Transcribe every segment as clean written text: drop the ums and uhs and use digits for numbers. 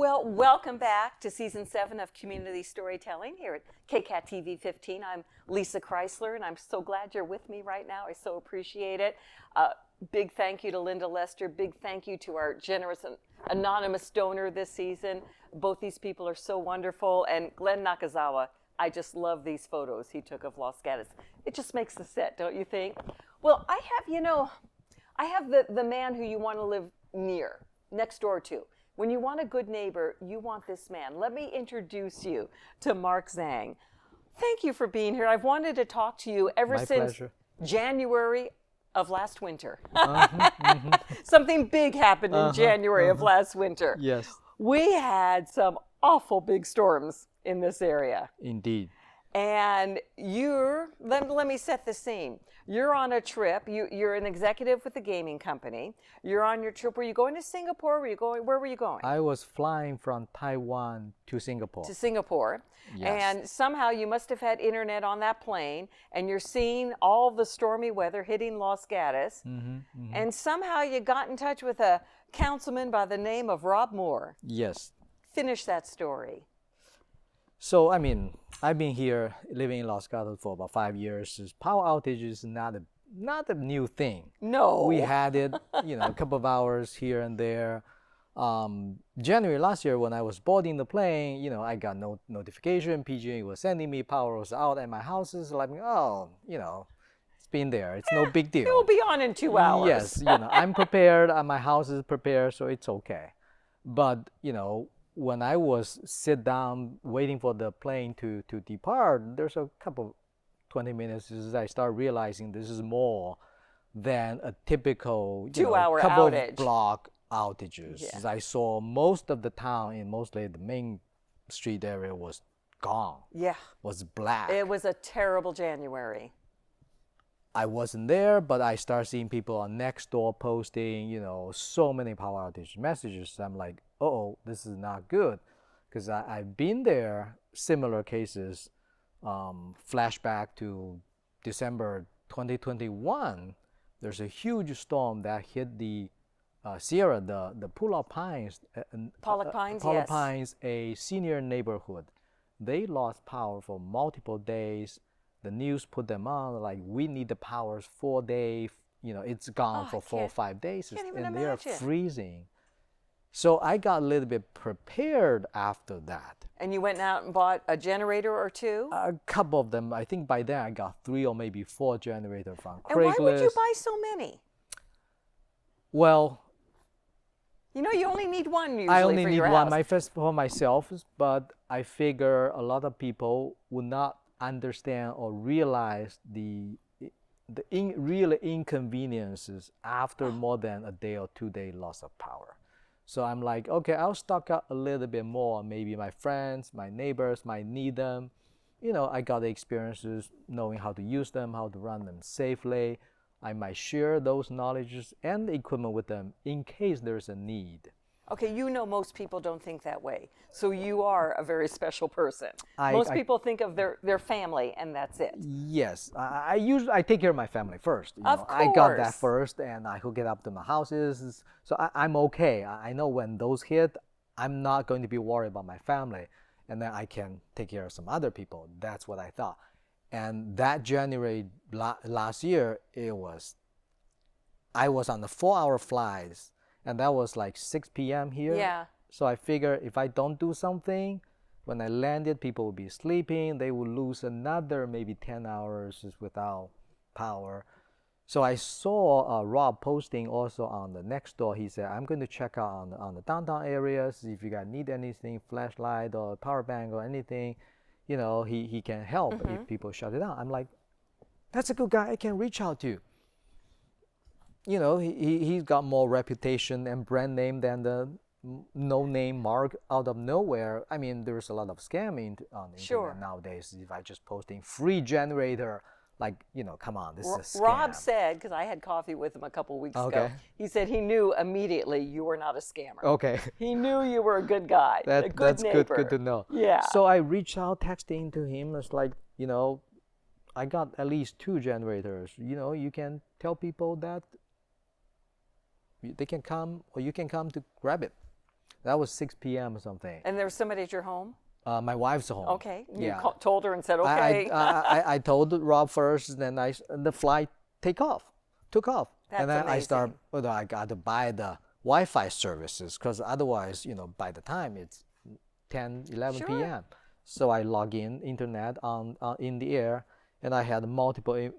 Well, welcome back to Season 7 of Community Storytelling here at KCAT TV 15. I'm Lissa Chrysler, and I'm so glad you're with me right now. I so appreciate it. Big thank you to Linda Lester. Big thank you to our generous and anonymous donor this season. Both these people are so wonderful. And Glenn Nakazawa, I just love these photos he took of Los Gatos. It just makes the set, don't you think? Well, I have the man who you want to live next door to. When you want a good neighbor, you want this man. Let me introduce you to Mark Zhang. Thank you for being here. I've wanted to talk to you ever My since pleasure. January of last winter. Something big happened in January of last winter. Yes. We had some awful big storms in this area. Indeed. And let me set the scene. You're on a trip. You're an executive with a gaming company. You're on your trip. Were you going to Singapore? Where were you going? I was flying from Taiwan to Singapore. To Singapore. Yes. And somehow you must have had internet on that plane, and you're seeing all the stormy weather hitting Los Gatos. And somehow you got in touch with a councilman by the name of Rob Moore. Yes. Finish that story. So, I've been here living in Los Gatos for about 5 years. Power outage is not a new thing. No. We had it, a couple of hours here and there. January last year when I was boarding the plane, I got no notification. PG&E was sending me power was out at my house. It's like, it's been there. It's no big deal. It will be on in 2 hours. Yes, I'm prepared. My house is prepared, so it's okay. But, when I was sit down waiting for the plane to depart, there's a couple 20 minutes as I start realizing this is more than a typical 2-hour couple outage. Of block outages. Yeah. I saw most of the town and mostly the main street area was gone. Yeah. Was black. It was a terrible January. I wasn't there, but I start seeing people on Nextdoor posting, so many power outage messages. I'm like, this is not good, because I've been there, similar cases, flashback to December 2021. There's a huge storm that hit the Sierra, the Pollock Pines. Pollock Pines, Pollock yes. Pines, a senior neighborhood. They lost power for multiple days. The news put them on, like, we need the powers 4 days. It's gone for 4 or 5 days. Can't even and they're imagine. freezing. So I got a little bit prepared after that. And you went out and bought a generator or two? A couple of them. I think by then I got 3 or maybe 4 generators from Craigslist. And why would you buy so many? Well, you only need one usually I only for need your one house. for myself, but I figure a lot of people would not understand or realize the real inconveniences after more than a day or 2 day loss of power. So I'm like, okay, I'll stock up a little bit more. Maybe my friends, my neighbors might need them. I got the experiences knowing how to use them, how to run them safely. I might share those knowledges and the equipment with them in case there's a need. Okay, most people don't think that way. So you are a very special person. I people think of their family and that's it. Yes, I take care of my family first. Of I got that course. first, and I hook it up to my houses. So I'm okay. I know when those hit, I'm not going to be worried about my family, and then I can take care of some other people. That's what I thought. And that January last year, I was on the 4-hour flights, and that was like 6 p.m. here. Yeah. So I figure if I don't do something, when I landed, people would be sleeping. They would lose another maybe 10 hours without power. So I saw Rob posting also on the Nextdoor. He said, I'm going to check out on the downtown areas. If you guys need anything, flashlight or power bank or anything, he can help if people shut it down. I'm like, that's a good guy I can reach out to. He's got more reputation and brand name than the no-name Mark out of nowhere. There's a lot of scamming on the internet nowadays. If I just posting free generator, come on, this is a scam. Rob said, because I had coffee with him a couple weeks ago, he said he knew immediately you were not a scammer. Okay. He knew you were a good guy, a good that's neighbor. good to know. Yeah. So I reached out, texting to him. It's like, I got at least 2 generators. You can tell people that they can come, or you can come to grab it. That was 6 p.m. or something. And there was somebody at your home? My wife's home. Okay. You Yeah. told her and said, okay. I told Rob first, then the flight took off. That's and then amazing. I got to buy the Wi-Fi services because otherwise, by the time it's 10, 11 Sure. p.m. So I log in internet in the air, and I had multiple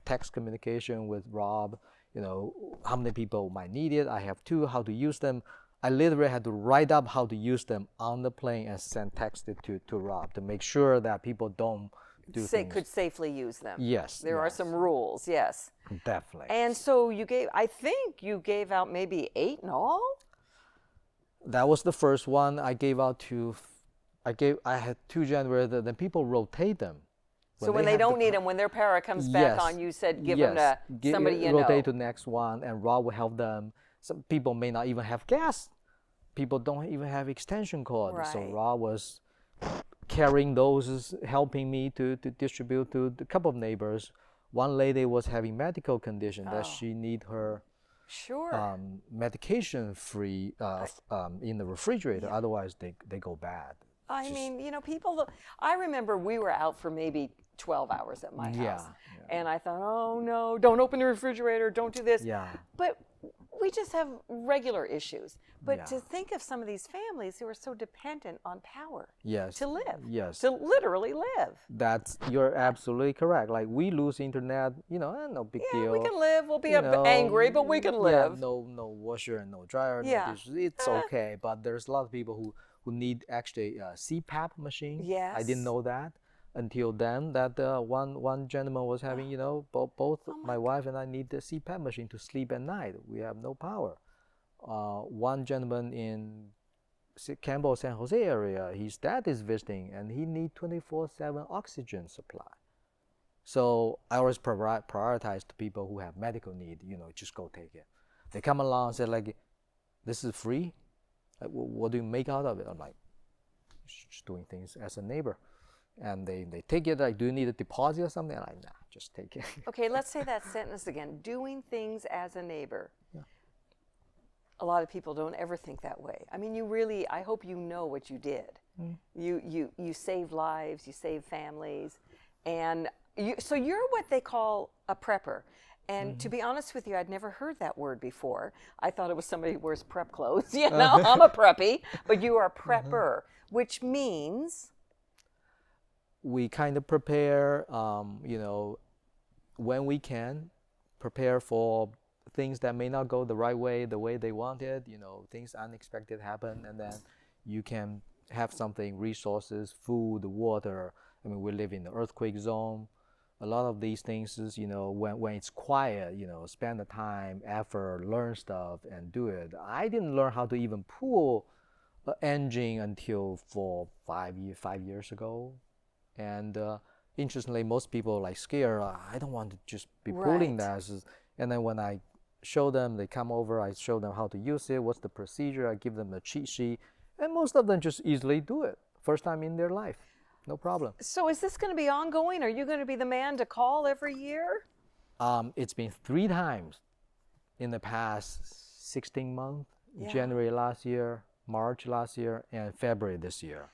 text communication with Rob. How many people might need it. I have two, how to use them. I literally had to write up how to use them on the plane and text it to Rob to make sure that people don't do things. Could safely use them. Yes. There are some rules, yes. Definitely. And so I think you gave out maybe 8 in all? That was the first one I gave out to. I had 2 generators. Then people rotate them. So when they don't need them, when their power comes back on, you said give them to somebody you know. Rotate to the next one, and Rob will help them. Some people may not even have gas. People don't even have extension cord. Right. So Rob was carrying those, helping me to distribute to a couple of neighbors. One lady was having medical condition that she need her medication free in the refrigerator. Otherwise, they go bad. I mean, people. I remember we were out for maybe 12 hours at my house, and I thought, oh no, don't open the refrigerator, don't do this. Yeah. But we just have regular issues. But to think of some of these families who are so dependent on power to live, to literally live. You're absolutely correct. Like we lose internet, no big deal. We can live. We'll be angry, but we can live. Yeah, no washer and no dryer. Yeah. No dishes. It's okay. But there's a lot of people who need actually a CPAP machine. Yes. I didn't know that until then. That one gentleman was having, both my wife and I need the CPAP machine to sleep at night. We have no power. One gentleman in Campbell, San Jose area, his dad is visiting, and he need 24/7 oxygen supply. So I always prioritize the people who have medical need. Just go take it. They come along and say like, "This is free. Like, what do you make out of it?" I'm like, "Just doing things as a neighbor." And they take it like, "Do you need a deposit or something?" I'm like, "Nah, just take it." Okay, let's say that sentence again. Doing things as a neighbor. A lot of people don't ever think that way. I mean, I hope you know what you did. You saved lives, you saved families, and so you're what they call a prepper. And to be honest with you, I'd never heard that word before. I thought it was somebody who wears prep clothes. I'm a preppy, but you are a prepper, which means? We kind of prepare, when we can, prepare for things that may not go the right way, the way they wanted, things unexpected happen, and then you can have something, resources, food, water. I mean, we live in the earthquake zone. A lot of these things is, when it's quiet, spend the time, effort, learn stuff, and do it. I didn't learn how to even pull an engine until 5 years ago. And interestingly, most people like scared. I don't want to just be pulling that. And then when I show them, they come over, I show them how to use it, what's the procedure, I give them a cheat sheet, and most of them just easily do it. First time in their life, no problem. So is this going to be ongoing? Are you going to be the man to call every year? It's been 3 times in the past 16 months, January last year, March last year, and February this year.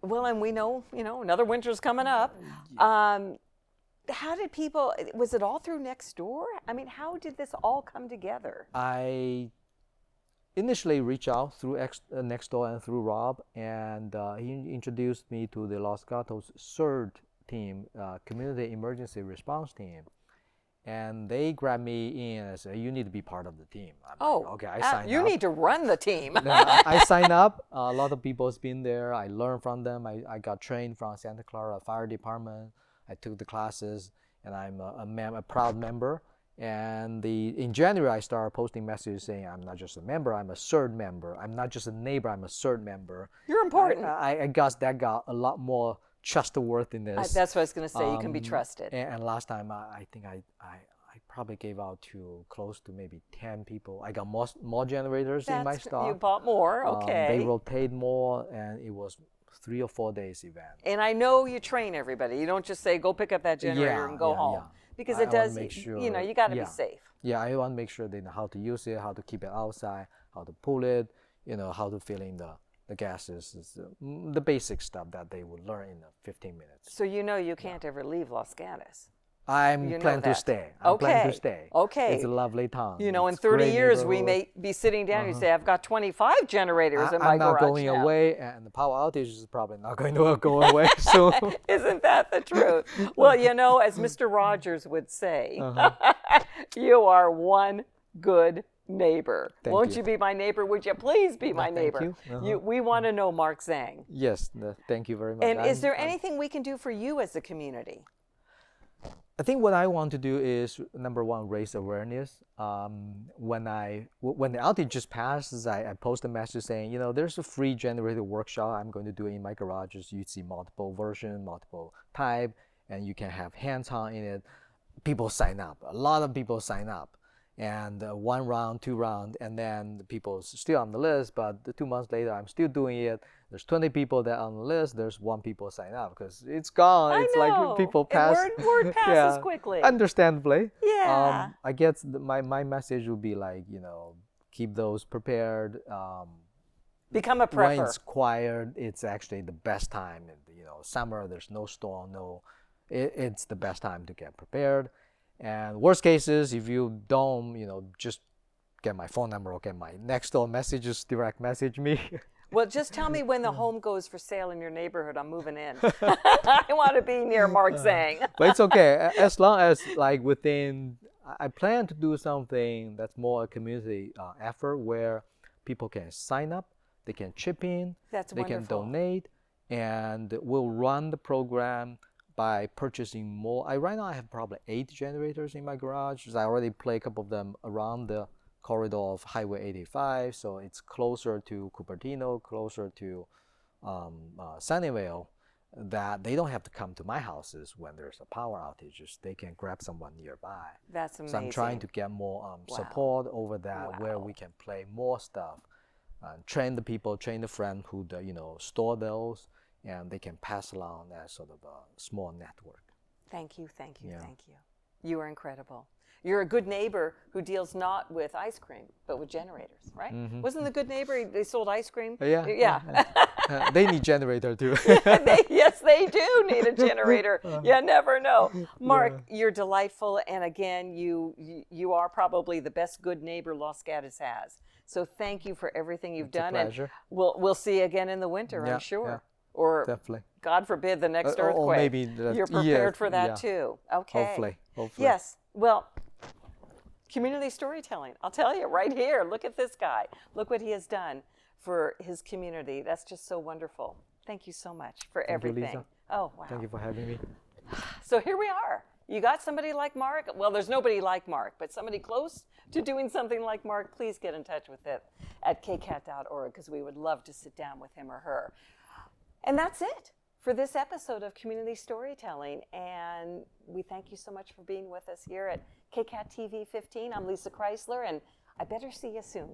Well, and we know, another winter's coming up. How did was it all through Nextdoor? I mean, how did this all come together? I initially reached out through Nextdoor and through Rob, and he introduced me to the Los Gatos CERT team, Community Emergency Response Team. And they grabbed me in and said, "You need to be part of the team." I'm like, okay, I signed up. You need to run the team. I signed up. A lot of people's been there. I learned from them. I got trained from Santa Clara Fire Department. I took the classes, and I'm a proud member. And in January, I started posting messages saying, "I'm not just a member, I'm a CERT member. I'm not just a neighbor, I'm a CERT member." You're important. I guess that got a lot more trustworthiness. That's what I was going to say. You can be trusted. And last time, I think I probably gave out to close to maybe 10 people. I got more generators in my stock. You bought more, okay. They rotate more, and it was 3 or 4 days event. And I know you train everybody. You don't just say, "Go pick up that generator and go home." Because I it wanna does, make sure, you got to yeah. be safe. Yeah, I want to make sure they know how to use it, how to keep it outside, how to pull it, how to fill in the gases, is the basic stuff that they would learn in 15 minutes. So you can't ever leave Los Gatos. I'm planning to stay. I'm planning to stay. Okay. It's a lovely town. In It's 30 great years, we neighborhood. may be sitting down and you say, I've got 25 generators in my I'm not garage going now. away, and the power outage is probably not going to go away soon. Isn't that the truth? Well, as Mr. Rogers would say, you are one good neighbor. Won't you be my neighbor? Would you please be my neighbor? Thank you. We want to know Mark Zhang. Yes, thank you very much. And is there anything we can do for you as a community? I think what I want to do is, number one, raise awareness. When the outage just passes, I post a message saying, there's a free generator workshop I'm going to do in my garages. You see multiple version, multiple type, and you can have hands-on in it. People sign up. A lot of people sign up. And 1 round, 2 round, and then the people still on the list, but 2 months later, I'm still doing it. There's 20 people that are on the list. There's 1 people sign up because it's gone. It's like people pass. Word passes quickly. Understandably. Yeah. I guess my message would be like, keep those prepared. Become a prepper. When it's quiet, it's actually the best time. Summer, there's no storm, it's the best time to get prepared. And worst cases, if you don't, just get my phone number or get my next door messages, direct message me. Well, just tell me when the home goes for sale in your neighborhood. I'm moving in. I want to be near Mark Zhang. But it's okay. As long as I plan to do something that's more a community effort where people can sign up, they can chip in, they can donate, and we'll run the program by purchasing more. Right now I have probably 8 generators in my garage. I already play a couple of them around the corridor of Highway 85, so it's closer to Cupertino, closer to Sunnyvale, that they don't have to come to my houses when there's a power outage. They can grab someone nearby. That's amazing. So I'm trying to get more support over that, where we can play more stuff, train the people, train the friend who store those, and they can pass along as sort of a small network. Thank you. You are incredible. You're a good neighbor who deals not with ice cream, but with generators, right? Mm-hmm. Wasn't the good neighbor, they sold ice cream? Yeah. They need generator too. Yes, they do need a generator. You never know. Mark, you're delightful, and again, you are probably the best good neighbor Los Gatos has. So thank you for everything you've done. A pleasure. And we'll see you again in the winter, I'm sure. Yeah. Or definitely. God forbid the next earthquake. Or maybe you're prepared for that too. Okay. Hopefully. Yes. Well, community storytelling. I'll tell you right here. Look at this guy. Look what he has done for his community. That's just so wonderful. Thank you so much for everything. Thank you, Lisa. Oh, wow. Thank you for having me. So here we are. You got somebody like Mark? Well, there's nobody like Mark, but somebody close to doing something like Mark, please get in touch with it at kcat.org, because we would love to sit down with him or her. And that's it for this episode of Community Storytelling. And we thank you so much for being with us here at KCAT TV 15. I'm Lissa Chrysler, and I better see you soon.